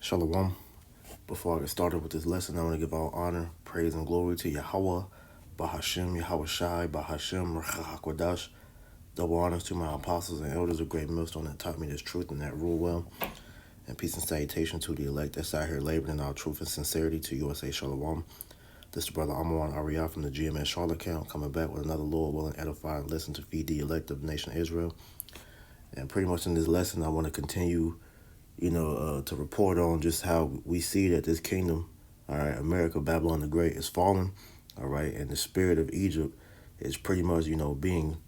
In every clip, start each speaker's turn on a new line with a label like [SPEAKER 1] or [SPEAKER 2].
[SPEAKER 1] Shalom. Before I get started with this lesson, I want to give all honor, praise, and glory to Yahweh, Bahashem, Yahweh Shai, Bahashem, Rachakwadash. Double honors to my apostles and elders of Great Millstone that taught me this truth and that rule well. And peace and salutation to the elect that's out here laboring in our truth and sincerity to USA Shalom. This is Brother Amaran Ariyah from the GMS Charlotte account, coming back with another Lord willing, edifying lesson to feed the elect of the nation of Israel. And pretty much in this lesson, I want to continue to report on just how we see that this kingdom, all right, America, Babylon the Great, is falling, all right, and the spirit of Egypt is pretty much, being,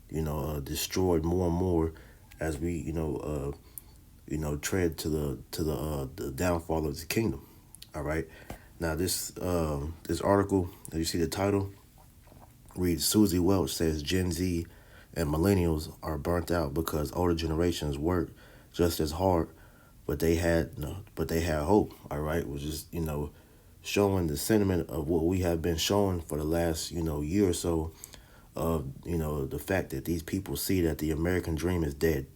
[SPEAKER 1] destroyed more and more as we, tread to the downfall of the kingdom, all right. Now this article, as you see the title, reads Susie Welch says Gen Z and millennials are burnt out because older generations work just as hard but they had hope. All right, which is showing the sentiment of what we have been showing for the last year or so of the fact that these people see that the American dream is dead.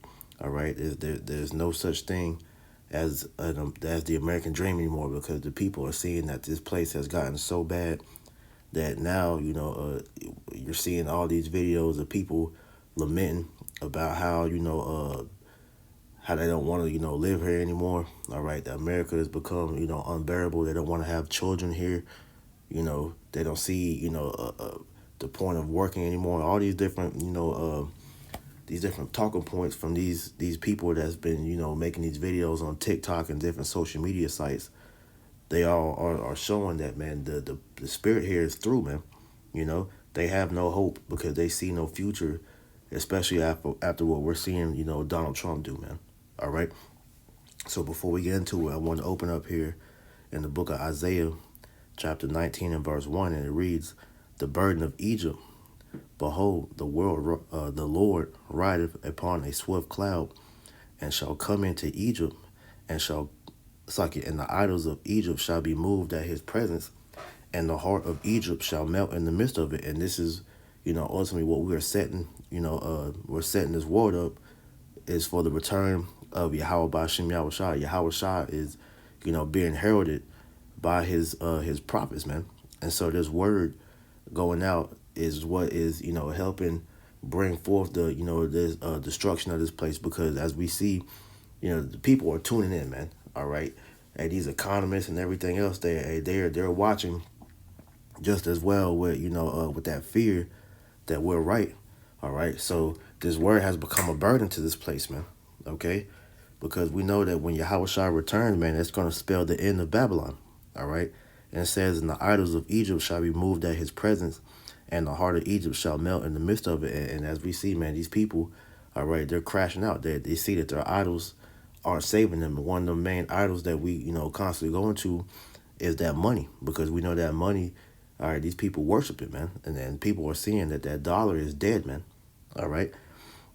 [SPEAKER 1] All right, there's no such thing as the American dream anymore because the people are seeing that this place has gotten so bad that now you're seeing all these videos of people lamenting about how they don't want to, live here anymore. All right, that America has become, unbearable. They don't want to have children here. They don't see, the point of working anymore. All these different, these different talking points from these people that's been, making these videos on TikTok and different social media sites. They all are showing that, man, the spirit here is through, man. They have no hope because they see no future, especially after what we're seeing, Donald Trump do, man. All right. So before we get into it, I want to open up here in the book of Isaiah, chapter 19 and verse 1, and it reads, "The burden of Egypt, behold, the Lord rideth upon a swift cloud, and shall come into Egypt, and and the idols of Egypt shall be moved at his presence, and the heart of Egypt shall melt in the midst of it." And this is, ultimately what we're setting this world up is for the return of Yahweh Ba'Shem Yahweh Shai. Yahweh Shai is, being heralded by his prophets, man. And so this word going out is what is, helping bring forth the, this destruction of this place, because as we see, the people are tuning in, man. All right. And these economists and everything else, they're watching just as well with that fear that we're right. All right. So this word has become a burden to this place, man. Okay. Because we know that when Yahweh Shai returns, man, it's going to spell the end of Babylon. All right. And it says, "And the idols of Egypt shall be moved at his presence, and the heart of Egypt shall melt in the midst of it." And as we see, man, these people, all right, they're crashing out. They see that their idols aren't saving them. And one of the main idols that we, constantly go into is that money, because we know that money, all right, these people worship it, man. And then people are seeing that that dollar is dead, man. All right.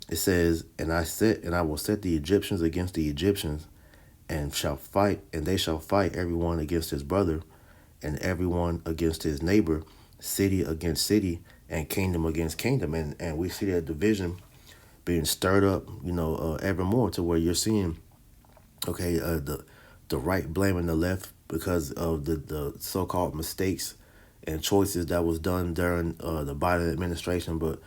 [SPEAKER 1] It says, "And I will set the Egyptians against the Egyptians, and they shall fight everyone against his brother, and everyone against his neighbor, city against city, and kingdom against kingdom." And we see that division being stirred up, ever more, to where you're seeing, okay, the right blaming the left because of the so-called mistakes and choices that was done during the Biden administration. But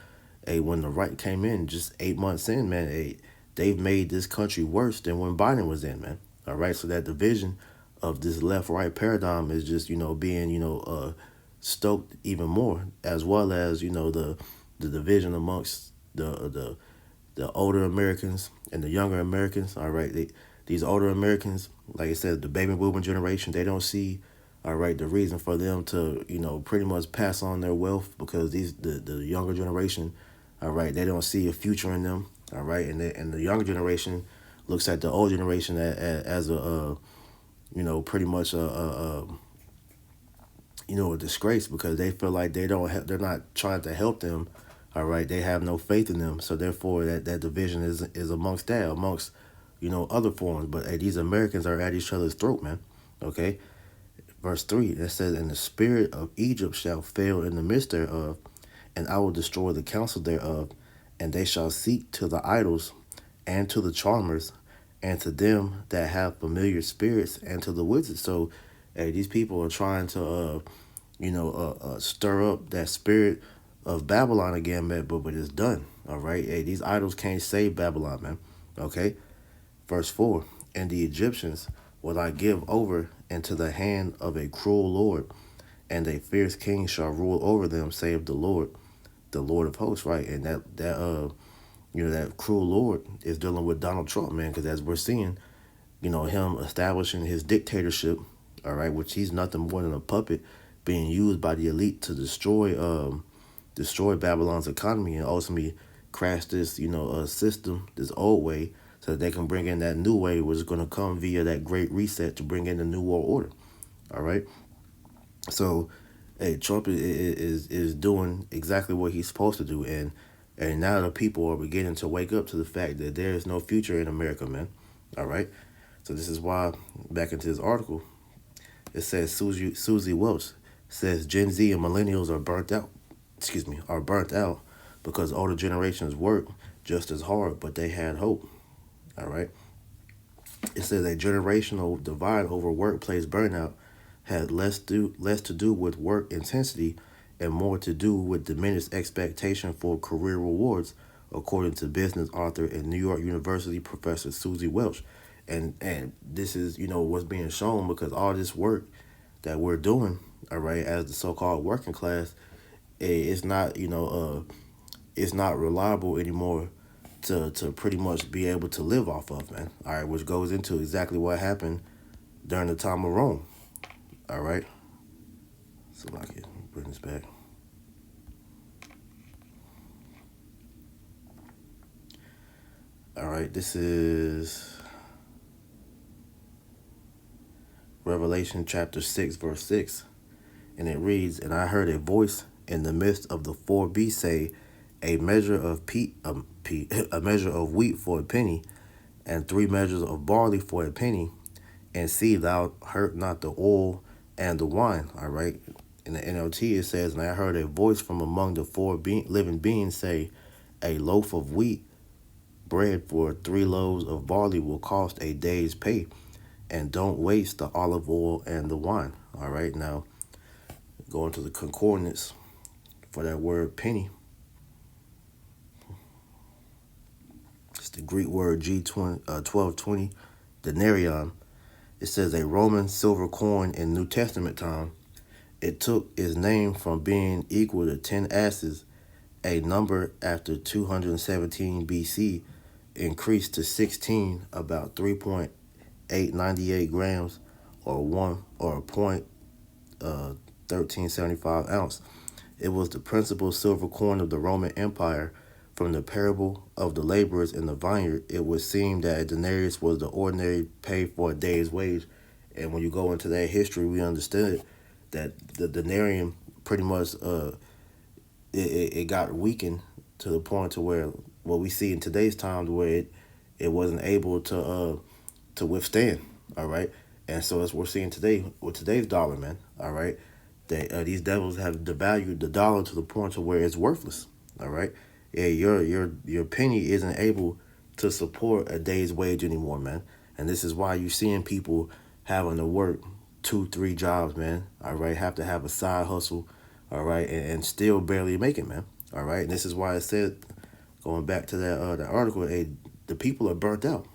[SPEAKER 1] hey, when the right came in, just 8 months in, man, they've made this country worse than when Biden was in, man. All right, so that division of this left-right paradigm is just, being, stoked even more, as well as, the division amongst the older Americans and the younger Americans. All right, these older Americans, like I said, the baby boomer generation, they don't see, all right, the reason for them to, pretty much pass on their wealth, because the younger generation, all right, they don't see a future in them. All right, and the younger generation looks at the old generation as a pretty much a disgrace, because they feel like they're not trying to help them. All right, they have no faith in them, so therefore that division is amongst other forms. But hey, these Americans are at each other's throat, man. Okay, verse 3, it says, "And the spirit of Egypt shall fail in the midst thereof, and I will destroy the counsel thereof, and they shall seek to the idols and to the charmers, and to them that have familiar spirits, and to the wizards. So, hey, these people are trying to, stir up that spirit of Babylon again, man. But it's done. All right. Hey, these idols can't save Babylon, man. Okay. Verse 4. And the Egyptians will I give over into the hand of a cruel Lord, and a fierce king shall rule over them, save the Lord of hosts, right? And that cruel Lord is dealing with Donald Trump, man, because as we're seeing, him establishing his dictatorship, all right, which he's nothing more than a puppet being used by the elite to destroy Babylon's economy and ultimately crash this, system, this old way, so that they can bring in that new way, which is going to come via that great reset to bring in the new world order. All right. So, hey, Trump is doing exactly what he's supposed to do, and now the people are beginning to wake up to the fact that there is no future in America, man. All right. So this is why, back into this article, it says Susie Welch says Gen Z and millennials are burnt out. Excuse me, are burnt out because older generations work just as hard, but they had hope. All right. It says a generational divide over workplace burnout had less to do with work intensity and more to do with diminished expectation for career rewards, according to business author and New York University professor Susie Welch. And this is what's being shown because all this work that we're doing, all right, as the so-called working class, it's not it's not reliable anymore to pretty much be able to live off of, man. All right, which goes into exactly what happened during the time of Rome. All right, so I can bring this back. All right, this is Revelation chapter 6, verse 6. And it reads, And I heard a voice in the midst of the four beasts say, A measure of a measure of wheat for a penny, and 3 measures of barley for a penny, and see thou hurt not the oil and the wine. All right. In the NLT it says, And I heard a voice from among the living beings say, A loaf of wheat bread for 3 loaves of barley will cost a day's pay, and don't waste the olive oil and the wine. All right, now going to the concordance for that word penny. It's the Greek word G1220 denarion. It says a Roman silver coin in New Testament time. It took its name from being equal to 10 asses, a number after 217 BC, increased to 16 about 3.898 grams, or one or point 1375 ounce. It was the principal silver coin of the Roman Empire. From the parable of the laborers in the vineyard, it would seem that a denarius was the ordinary pay for a day's wage. And when you go into that history, we understood that the denarium pretty much it got weakened to the point to where what we see in today's times where it wasn't able to withstand. All right, and so as we're seeing today with today's dollar, man. All right, that these devils have devalued the dollar to the point to where it's worthless. All right, yeah, your penny isn't able to support a day's wage anymore, man. And this is why you're seeing people having to work 2, 3 jobs, man. All right, have to have a side hustle, all right, and still barely make it, man. All right, and this is why it said, going back to that article, hey, the people are burnt out.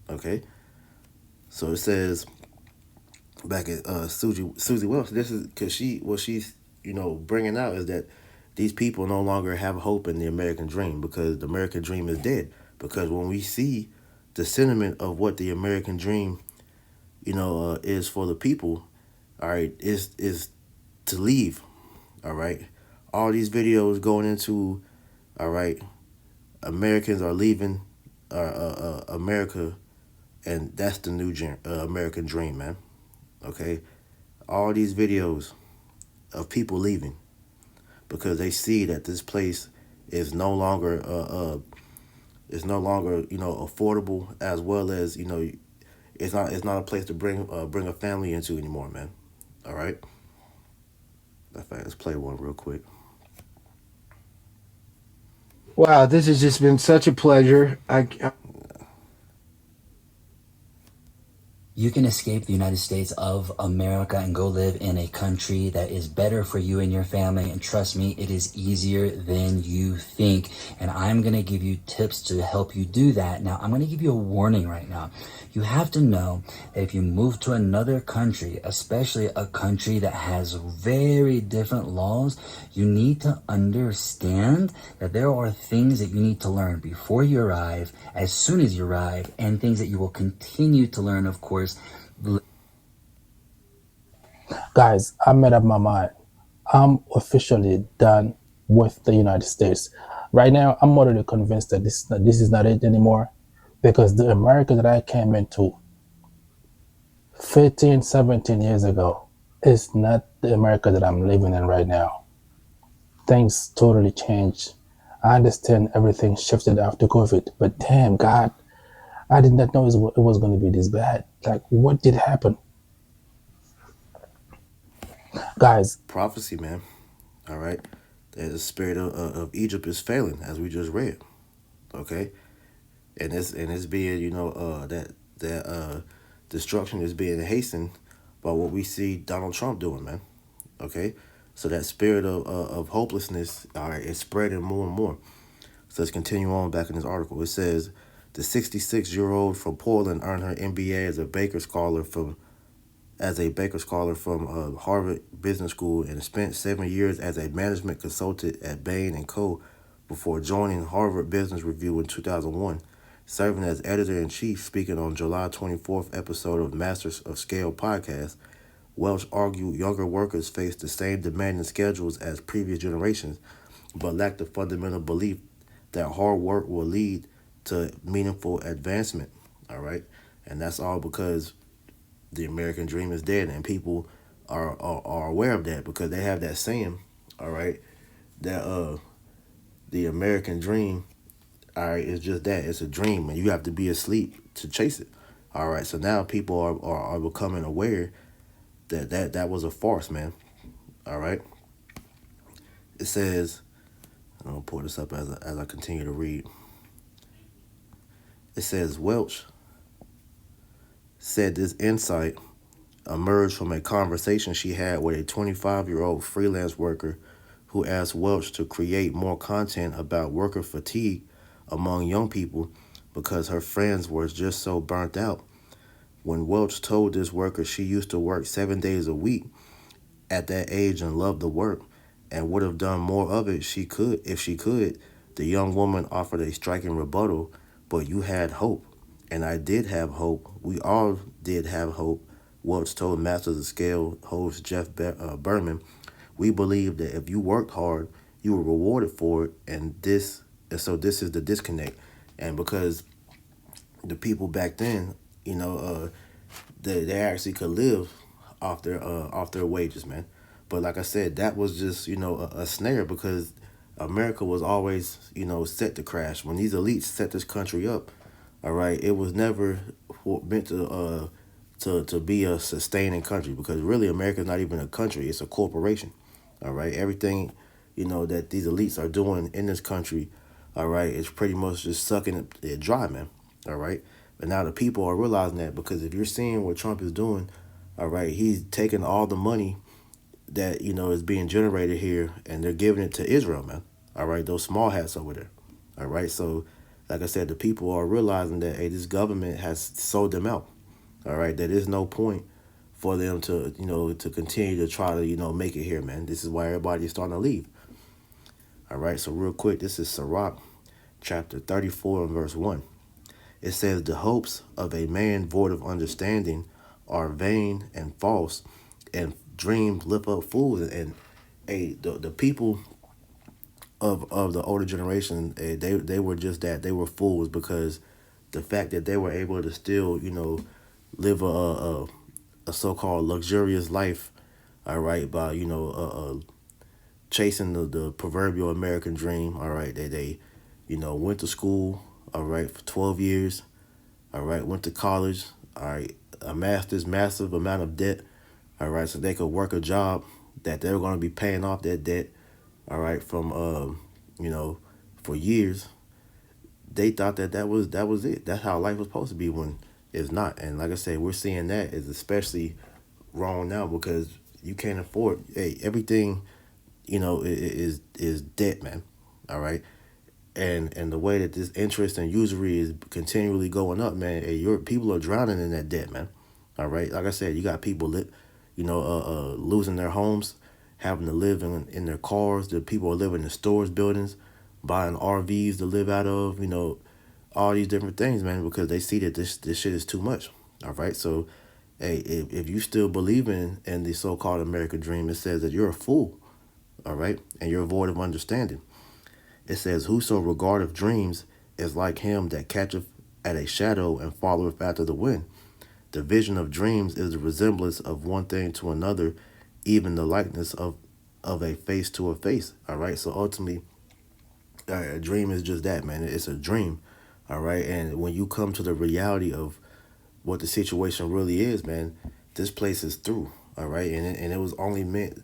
[SPEAKER 1] Okay, so it says back at Susie Wells. This is because what she's bringing out is that these people no longer have hope in the American dream because the American dream is dead. Because when we see the sentiment of what the American dream is for the people, all right, is to leave. All right, all these videos going into, all right, Americans are leaving America, and that's the new American dream, man. Okay, all these videos of people leaving because they see that this place is no longer affordable, as well as it's not a place to bring a family into anymore, man. All right, in fact, let's play one real quick.
[SPEAKER 2] Wow, this has just been such a pleasure. You can escape the United States of America and go live in a country that is better for you and your family. And trust me, it is easier than you think. And I'm going to give you tips to help you do that. Now, I'm going to give you a warning right now. You have to know that if you move to another country, especially a country that has very different laws, you need to understand that there are things that you need to learn before you arrive, as soon as you arrive, and things that you will continue to learn, of course.
[SPEAKER 3] Guys, I made up my mind. I'm officially done with the United States. Right now, I'm already convinced that this is not it anymore because the America that I came into 15, 17 years ago is not the America that I'm living in right now. Things totally changed. I understand everything shifted after COVID, but damn, God, I did not know it was going to be this bad. Like, what did happen? Guys,
[SPEAKER 1] Prophecy, man. All right, the spirit of Egypt is failing, as we just read. Okay, and it's being that destruction is being hastened by what we see Donald Trump doing, man. Okay, so that spirit of hopelessness, all right, is spreading more and more. So let's continue on back in this article. It says the 66-year-old from Portland earned her MBA as a Baker Scholar from Harvard Business School and spent 7 years as a management consultant at Bain and Co. before joining Harvard Business Review in 2001, serving as editor in chief. Speaking on July 24th episode of Masters of Scale podcast, Welch argued younger workers face the same demanding schedules as previous generations, but lack the fundamental belief that hard work will lead to meaningful advancement. All right, and that's all because the American dream is dead, and people are aware of that because they have that saying. All right, that the American dream, all right, is just that. It's a dream, and you have to be asleep to chase it. All right, so now people are becoming aware that that was a farce, man. All right, it says, I'm gonna pull this up as I continue to read. It says Welch said this insight emerged from a conversation she had with a 25-year-old freelance worker who asked Welch to create more content about worker fatigue among young people because her friends were just so burnt out. When Welch told this worker she used to work 7 days a week at that age and loved the work and would have done more of it she could if she could, the young woman offered a striking rebuttal. But you had hope, and I did have hope. We all did have hope. Welch told Masters of Scale host Jeff Berman, "We believe that if you worked hard, you were rewarded for it, and so this is the disconnect." And because the people back then, you know, they actually could live off their wages, man. But like I said, that was just a snare because America was always set to crash. When these elites set this country up, all right, it was never meant to be a sustaining country because really America's not even a country; it's a corporation. All right, everything that these elites are doing in this country, all right, is pretty much just sucking it dry, man. All right, but now the people are realizing that because if you're seeing what Trump is doing, all right, he's taking all the money that is being generated here and they're giving it to Israel, man. All right, those small hats over there. All right, so like I said, the people are realizing that hey, this government has sold them out. All right, there is no point for them to to continue to try to make it here, man. This is why everybody is starting to leave. All right, so real quick, this is Sirach chapter 34 and verse 1. It says, "The hopes of a man void of understanding are vain and false, and dreams lift up fools." And the people of the older generation, they were just that. They were fools because the fact that they were able to still, live a so called luxurious life, all right, by, chasing the proverbial American dream, all right, they went to school, all right, for 12 years, all right, went to college, all right, amassed this massive amount of debt, all right, so they could work a job that they were going to be paying off that debt, all right, from you know, for years. They thought that was it. That's how life was supposed to be when It's not. And like I said, we're seeing that is especially wrong now because you can't afford. Hey, everything is debt, man. All right, and the way that this interest and usury is continually going up, man. Hey, your people are drowning in that debt, man. All right, like I said, you got people losing their homes, having to live in their cars. The people are living in stores, buildings, buying RVs to live out of. All these different things, man, because they see that this shit is too much. All right, so hey, if you still believe in the so-called American dream, it says that you're a fool. All right, and you're void of understanding. It says, "Whoso regardeth dreams is like him that catcheth at a shadow and followeth after the wind." The vision of dreams is the resemblance of one thing to another, even the likeness of a face to a face. All right, so ultimately, a dream is just that, man. It's a dream. All right, and when you come to the reality of what the situation really is, man, this place is through. All right, and it was only meant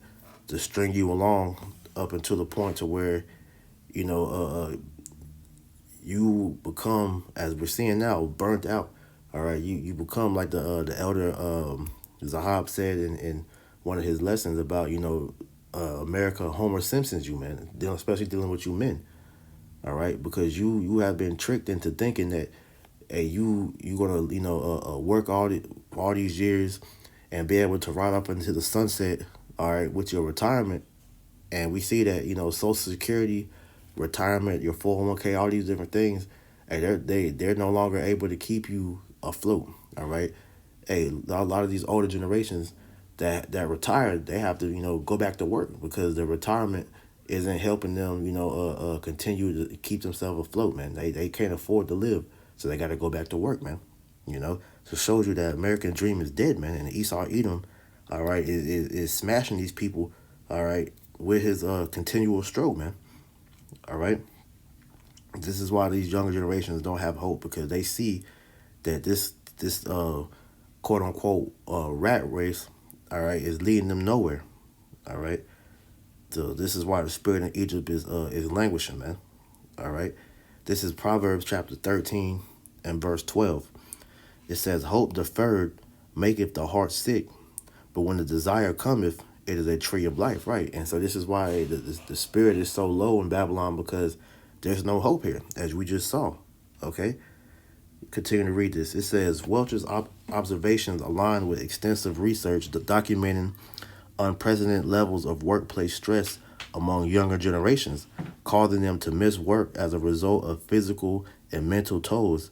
[SPEAKER 1] to string you along up until the point to where you know you become, as we're seeing now, burnt out. All right, you become like the elder Zahab said in one of his lessons about America, Homer Simpson's you, man, especially dealing with you men. All right, because you have been tricked into thinking that hey, you gonna work all these years and be able to ride up into the sunset, all right, with your retirement. And we see that Social Security, retirement, your 401k, all these different things, hey, they're no longer able to keep you afloat. All right, hey, a lot of these older generations that retired, they have to go back to work because the retirement isn't helping them continue to keep themselves afloat, man. They can't afford to live, so they got to go back to work, man. So it shows you that American dream is dead, man. And Esau Edom, all right, is smashing these people, all right, with his continual stroke, man. All right, this is why these younger generations don't have hope because they see that this quote unquote rat race, all right, is leading them nowhere. All right, so this is why the spirit in Egypt is languishing, man. All right, this is Proverbs chapter 13 and verse 12. It says, "Hope deferred maketh the heart sick, but when the desire cometh, it is a tree of life." Right, and so this is why the spirit is so low in Babylon because there's no hope here, as we just saw. Okay, continue to read this. It says, Welch's observations align with extensive research documenting unprecedented levels of workplace stress among younger generations, causing them to miss work as a result of physical and mental tolls.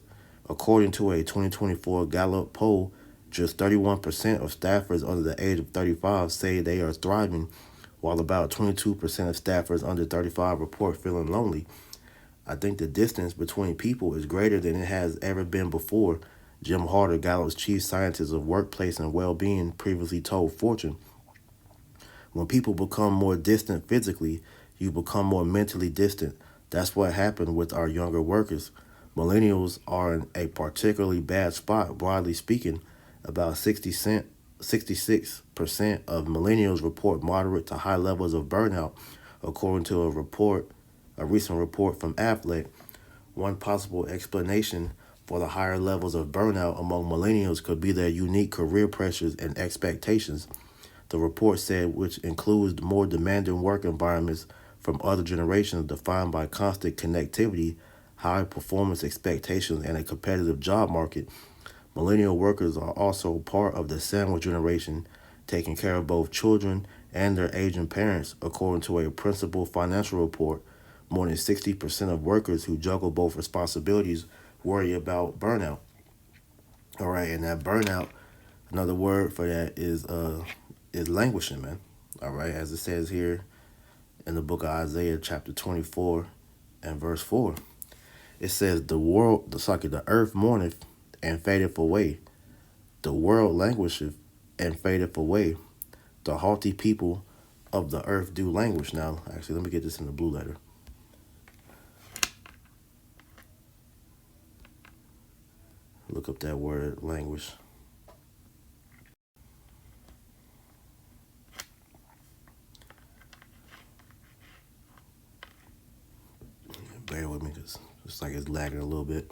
[SPEAKER 1] According to a 2024 Gallup poll, just 31% of staffers under the age of 35 say they are thriving, while about 22% of staffers under 35 report feeling lonely. I think the distance between people is greater than it has ever been before, Jim Harder, Gallup's chief scientist of workplace and well-being, previously told Fortune. When people become more distant physically, you become more mentally distant. That's what happened with our younger workers. Millennials are in a particularly bad spot, broadly speaking. About 66% of millennials report moderate to high levels of burnout, according to a recent report from Affleck. One possible explanation for the higher levels of burnout among millennials could be their unique career pressures and expectations, the report said, which includes more demanding work environments from other generations defined by constant connectivity, high performance expectations, and a competitive job market. Millennial workers are also part of the sandwich generation, taking care of both children and their aging parents, according to a principal financial report. More than 60% of workers who juggle both responsibilities worry about burnout. All right, and that burnout, another word for that is languishing, man. All right, as it says here in the book of Isaiah, chapter 24 and verse 4. It says, the earth mourneth and fadeth away. The world languisheth and fadeth away. The haughty people of the earth do languish. Now, actually, let me get this in the blue letter. Look up that word, languish. Bear with me, because it's like it's lagging a little bit.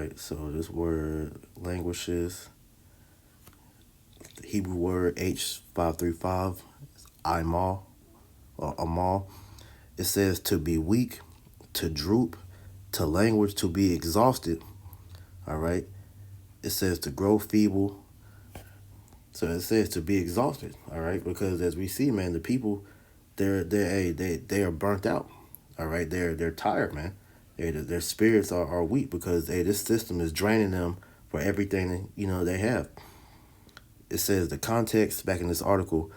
[SPEAKER 1] right. So this word languishes. The Hebrew word H535 is Imal or Amal. It says to be weak, to droop, to languish, to be exhausted. All right. It says to grow feeble. So it says to be exhausted. All right, because as we see, man, the people they are burnt out. All right, they're tired, man. Their spirits are weak because this system is draining them for everything they have. It says the context back in this article.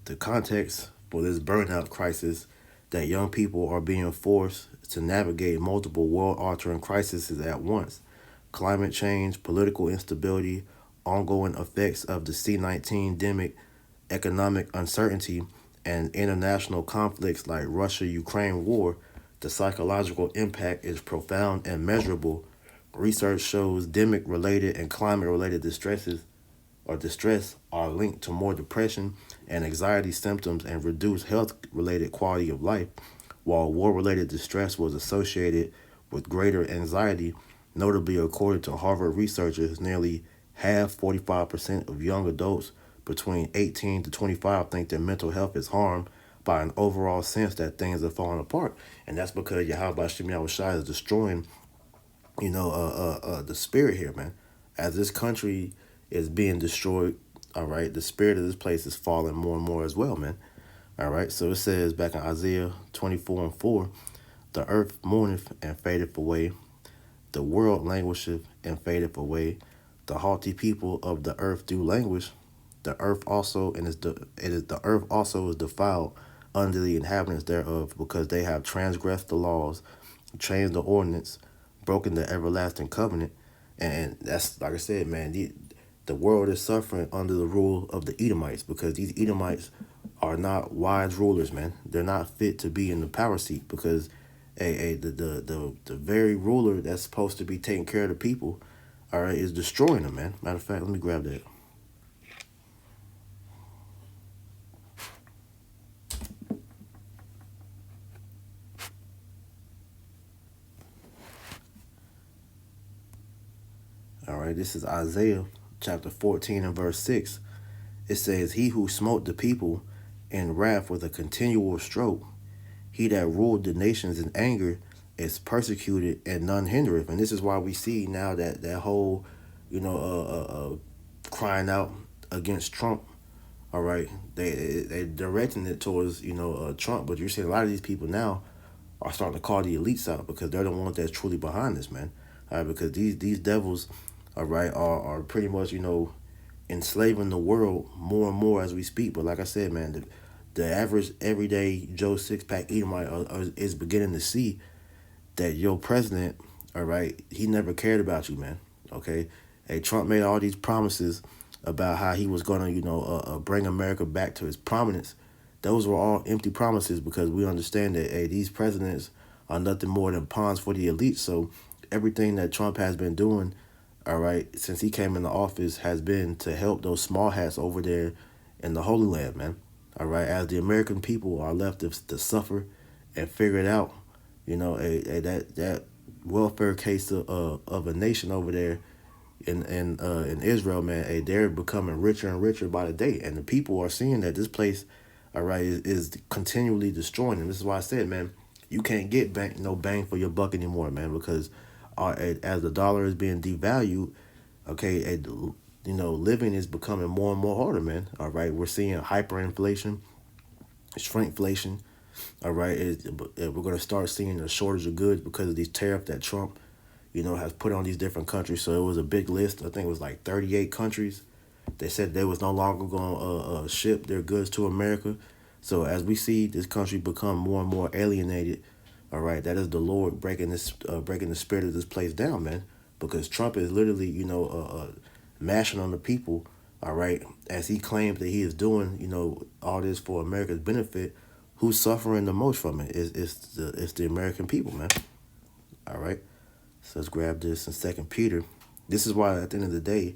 [SPEAKER 1] The context for this burnout crisis that young people are being forced to navigate multiple world-altering crises at once: climate change, political instability, ongoing effects of the C-19 demic, economic uncertainty, and international conflicts like Russia-Ukraine war. The psychological impact is profound and measurable. Research shows demic-related and climate-related distress are linked to more depression and anxiety symptoms and reduced health-related quality of life, while war-related distress was associated with greater anxiety. Notably, according to Harvard researchers, nearly half, 45% of young adults between 18 to 25 think their mental health is harmed by an overall sense that things are falling apart. And that's because Yahweh Shem Yahushua is destroying, the spirit here, man. As this country is being destroyed, all right, the spirit of this place is falling more and more as well, man. All right, so it says back in Isaiah 24:4, the earth mourneth and fadeth away, the world languisheth and fadeth away, the haughty people of the earth do languish, the earth also the earth also is defiled under the inhabitants thereof, because they have transgressed the laws, changed the ordinance, broken the everlasting covenant. And that's, like I said, man, the world is suffering under the rule of the Edomites, because these Edomites are not wise rulers, man. They're not fit to be in the power seat, because the very ruler that's supposed to be taking care of the people, all right, is destroying them, man. Matter of fact, let me grab that. All right, this is Isaiah chapter 14 and verse 6. It says, he who smote the people in wrath with a continual stroke, he that ruled the nations in anger, is persecuted and none hindereth. And this is why we see now that whole, crying out against Trump. All right, they directing it towards Trump, but you're seeing a lot of these people now are starting to call the elites out, because they're the ones that's truly behind this, man. All right, because these devils, all right, are pretty much enslaving the world more and more as we speak. But like I said, man, the average everyday Joe six-pack Edomite is beginning to see that your president, all right, he never cared about you, man. Okay, hey, Trump made all these promises about how he was gonna, bring America back to its prominence. Those were all empty promises, because we understand that, hey, these presidents are nothing more than pawns for the elite. So everything that Trump has been doing, all right, since he came into office, has been to help those small hats over there in the Holy Land, man. All right, as the American people are left to suffer and figure it out, that welfare case of a nation over there in Israel, man, they're becoming richer and richer by the day, and the people are seeing that this place, all right, is continually destroying them. This is why I said, man, you can't get bang for your buck anymore, man, because as the dollar is being devalued, okay, living is becoming more and more harder, man. All right, we're seeing hyperinflation, shrinkflation. All right, we're going to start seeing a shortage of goods because of these tariffs that Trump, has put on these different countries. So it was a big list. I think it was like 38 countries. They said they was no longer going to ship their goods to America. So as we see this country become more and more alienated, all right, that is the Lord breaking the spirit of this place down, man. Because Trump is literally, mashing on the people, all right, as he claims that he is doing, all this for America's benefit. Who's suffering the most from it is the American people, man. All right. So let's grab this in 2 Peter. This is why at the end of the day,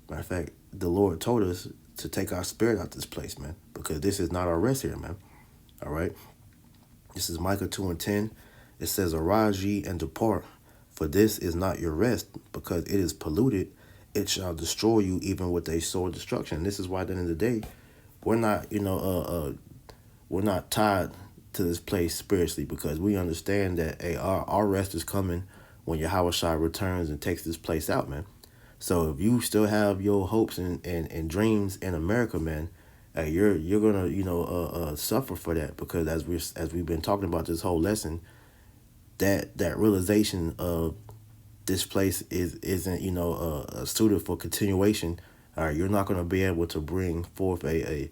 [SPEAKER 1] matter of fact, the Lord told us to take our spirit out this place, man, because this is not our rest here, man. All right. This is Micah 2 and 10. It says, Arise ye and depart, for this is not your rest, because it is polluted. It shall destroy you even with a sore destruction. This is why at the end of the day, we're not, we're not tied to this place spiritually, because we understand that our rest is coming when Yahweh Shai returns and takes this place out, man. So if you still have your hopes and dreams in America, man, you're gonna suffer for that, because as we've been talking about this whole lesson, that realization of this place isn't suited for continuation. All right, you're not gonna be able to bring forth a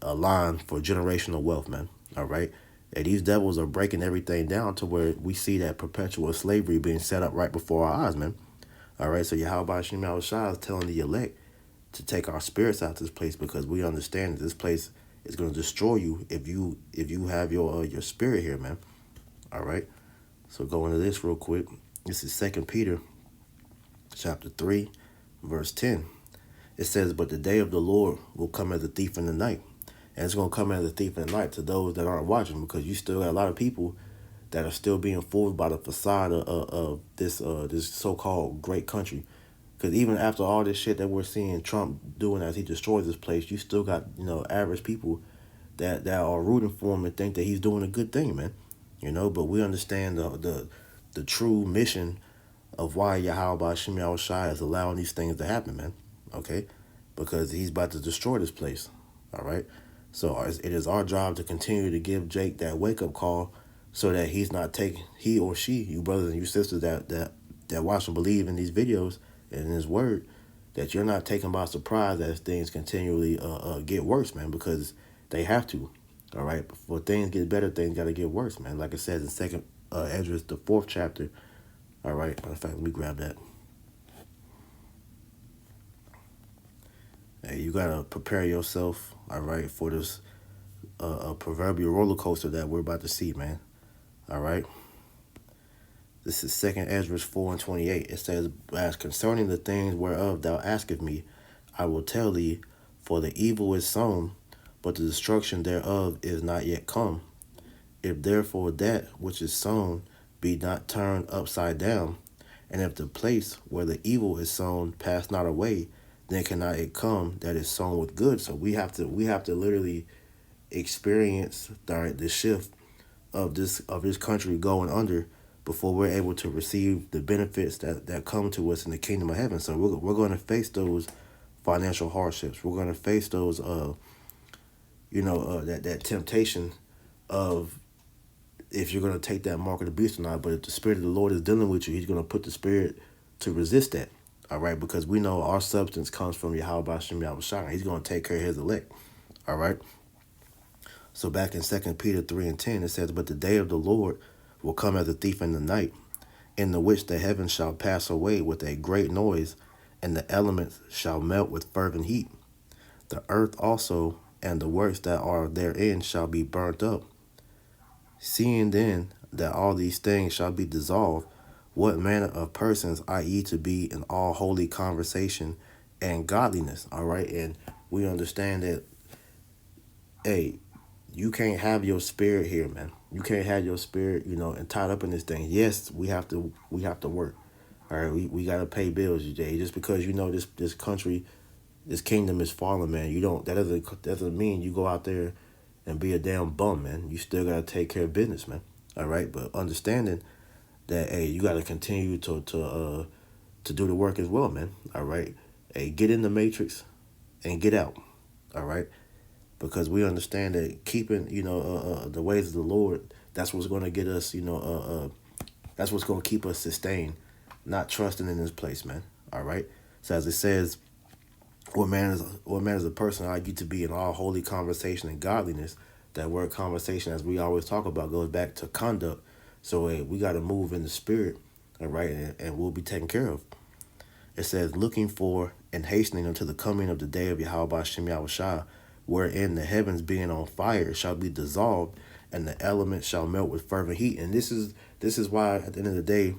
[SPEAKER 1] line for generational wealth, man. All right. And these devils are breaking everything down to where we see that perpetual slavery being set up right before our eyes, man. All right. So Yahweh Shem Shai is telling the elect to take our spirits out to this place, because we understand that this place is going to destroy you if you have your spirit here, man. All right. So go into this real quick. This is 2 Peter chapter 3, verse 10. It says, but the day of the Lord will come as a thief in the night. And it's going to come as a thief in the night to those that aren't watching, because you still got a lot of people that are still being fooled by the facade of this so-called great country. Because even after all this shit that we're seeing Trump doing as he destroys this place, you still got, average people that are rooting for him and think that he's doing a good thing, man. But we understand the true mission of why Yahweh Shem Yahushai is allowing these things to happen, man. Okay? Because he's about to destroy this place. All right? So it is our job to continue to give Jake that wake-up call, so that he or she, you brothers and you sisters that watch and believe in these videos and in his word, that you're not taken by surprise as things continually get worse, man, because they have to. All right? Before things get better, things got to get worse, man. Like it says in second Ezra, the 4th chapter. All right? Matter of fact, let me grab that. Hey, you got to prepare yourself, all right, for this proverbial roller coaster that we're about to see, man. All right? This is 2 Ezra 4 and 28. It says, as concerning the things whereof thou askest me, I will tell thee, for the evil is sown, but the destruction thereof is not yet come. If therefore that which is sown be not turned upside down, and if the place where the evil is sown pass not away, then cannot it come that is sown with good. So we have to literally experience the shift of this country going under before we're able to receive the benefits that come to us in the kingdom of heaven. So we're going to face those financial hardships. We're going to face those that temptation of if you're going to take that mark of the beast or not. But if the Spirit of the Lord is dealing with you, he's going to put the spirit to resist that. All right, because we know our substance comes from Yahweh Shem Yahushua. He's going to take care of his elect. All right. So back in 2 Peter 3 and 10, it says, but the day of the Lord will come as a thief in the night, in the which the heavens shall pass away with a great noise, and the elements shall melt with fervent heat. The earth also and the works that are therein shall be burnt up. Seeing then that all these things shall be dissolved, what manner of persons are ye to be in all holy conversation and godliness? All right, and we understand that, hey, you can't have your spirit here, man. You can't have your spirit, and tied up in this thing. Yes, we have to work. All right, we gotta pay bills, Jay. Just because this country, this kingdom is falling, man. That doesn't mean you go out there and be a damn bum, man. You still gotta take care of business, man. All right, but understanding that, hey, you gotta continue to do the work as well, man. All right, hey, get in the matrix and get out. All right. Because we understand that keeping, the ways of the Lord, that's what's going to get us, that's what's going to keep us sustained, not trusting in this place, man. All right. So as it says, what man is a person I you to be in all holy conversation and godliness. That word conversation, as we always talk about, goes back to conduct. So hey, we got to move in the spirit, all right, and we'll be taken care of. It says, looking for and hastening unto the coming of the day of Yahweh Shem Yahushua, wherein the heavens being on fire shall be dissolved, and the elements shall melt with fervent heat. And this is why at the end of the day,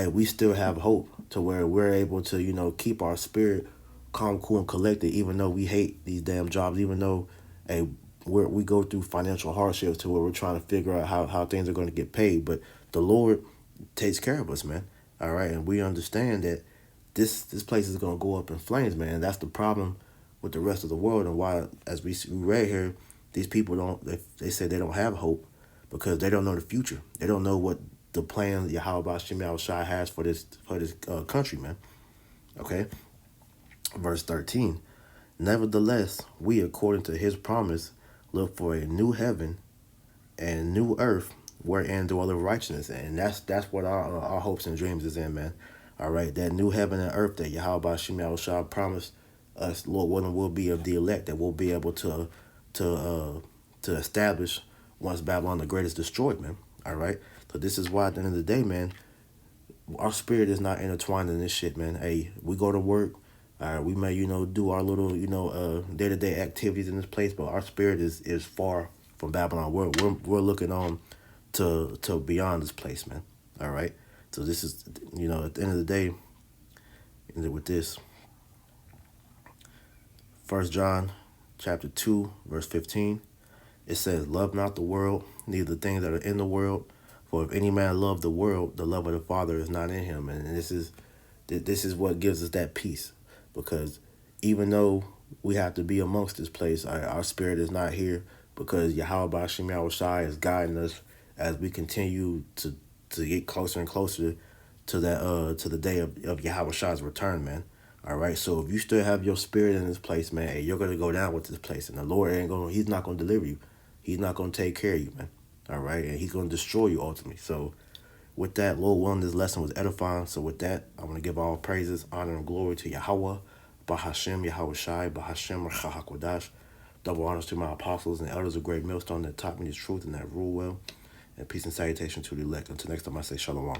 [SPEAKER 1] we still have hope to where we're able to keep our spirit calm, cool, and collected, even though we hate these damn jobs, even though we go through financial hardships to where we're trying to figure out how things are going to get paid. But the Lord takes care of us, man. All right, and we understand that this place is going to go up in flames, man. That's the problem with the rest of the world, and why, as we read here, these people don't. They say they don't have hope because they don't know the future. They don't know what the plan Yahweh Shem Shai has for this country, man. Okay, verse 13. Nevertheless, we, according to his promise, look for a new heaven and new earth wherein dwelleth righteousness. And that's what our hopes and dreams is in, man. All right, that new heaven and earth that Yahweh Shem Shah promised us, Lord willing, will be of the elect, that we'll be able to uh to establish once Babylon the Great is destroyed, man. All right. So this is why at the end of the day, man, our spirit is not intertwined in this shit, man. Hey, we go to work. We may, do our little, day-to-day activities in this place, but our spirit is far from Babylon. We're looking on to beyond this place, man. All right. So this is, at the end of the day, with this, 1 John chapter 2, verse 15, it says, "Love not the world, neither the things that are in the world. For if any man love the world, the love of the Father is not in him." And this is what gives us that peace, because even though we have to be amongst this place, our spirit is not here, because Yahweh Shem Shai is guiding us as we continue to get closer and closer to that to the day of Yahweh Shai's return, man. All right, so if you still have your spirit in this place, man, hey, you're gonna go down with this place, and the Lord He's not gonna deliver you. He's not gonna take care of you, man. All right, and He's gonna destroy you ultimately. So, with that, Lord willing, this lesson was edifying. So, with that, I want to give all praises, honor, and glory to Yahweh, Bahashem, Yahweh Shai, Bahashem, Rachahakodash. Double honors to my apostles and elders of Great Millstone that taught me this truth and that rule well. And peace and salutation to the elect. Until next time, I say Shalom.